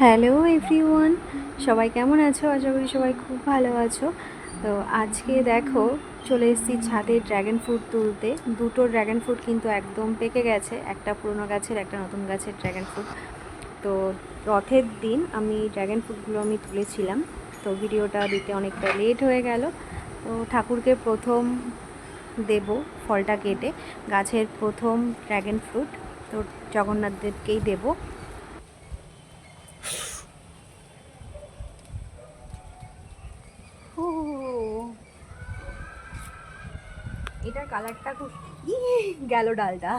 Hello everyone, সবাই কেমন আছো? আশা করি সবাই খুব ভালো আছো। তো আজকে দেখো চলে এসেছি ছাদে ড্র্যাগন ফ্রুট তুলতে। দুটো ড্র্যাগন ফ্রুট কিন্তু একদম পেকে গেছে, একটা পুরনো গাছের একটা নতুন গাছের ড্র্যাগন ফ্রুট। তো রথের দিন আমি ড্র্যাগন ফ্রুটগুলো তুলেছিলাম, তো ভিডিওটা দিতে অনেকটা লেট হয়ে গেল। তো ঠাকুরকে প্রথম দেব ফলটা কেটে, গাছের প্রথম ড্র্যাগন ফ্রুট তো জগন্নাথ দেবকেই দেবো। এটার কালারটা খুব গেল ডালটা,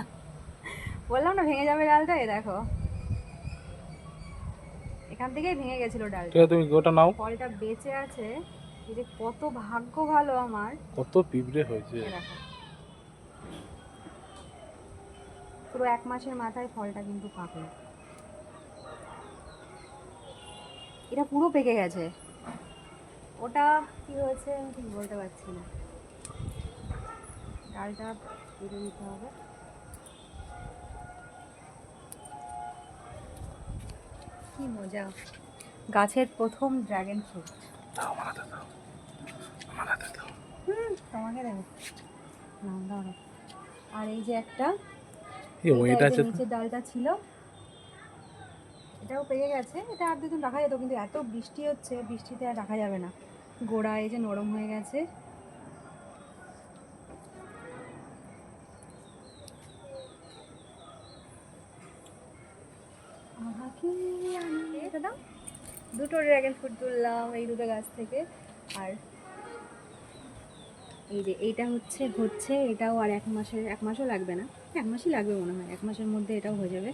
বললাম না ভেঙে যাবে ডালটা। এ দেখো এখান থেকেই ভেঙে গেছিল ডালটা। তুমি গোটা নাও। ফলটা বেঁচে আছে, এই যে কত ভাগ্য ভালো আমার। কত পিঁপড়ে হয়েছে। দেখো পুরো 1 মাসের মাথায় ফলটা কিন্তু পাকলো। এটা পুরো পেকে গেছে। ওটা কি হয়েছে আমি ঠিক বলতে পারছি না। ডালটা কেটে দিতে হবে। কি মজা, গাছের প্রথম ড্রাগন ফ্রুট। তোমাকে দেবে না, দাও। আর এই যে একটা, এইটা এই যে নিচের ডালটা ছিল, এটাও পেকে গেছে। এটা আর 2 দিন রাখা যেত, কিন্তু এত বৃষ্টি হচ্ছে, বৃষ্টিতে আর রাখা যাবে না। গোড়া এই যে নরম হয়ে গেছে। দুটো ড্রাগন ফ্রুট তুললাম এই দুটো গাছ থেকে। আর এই যে এইটা হচ্ছে এটাও আর 1 মাসও লাগবে না, 1 মাসই লাগবে মনে হয়, 1 মাসের মধ্যে এটাও হয়ে যাবে।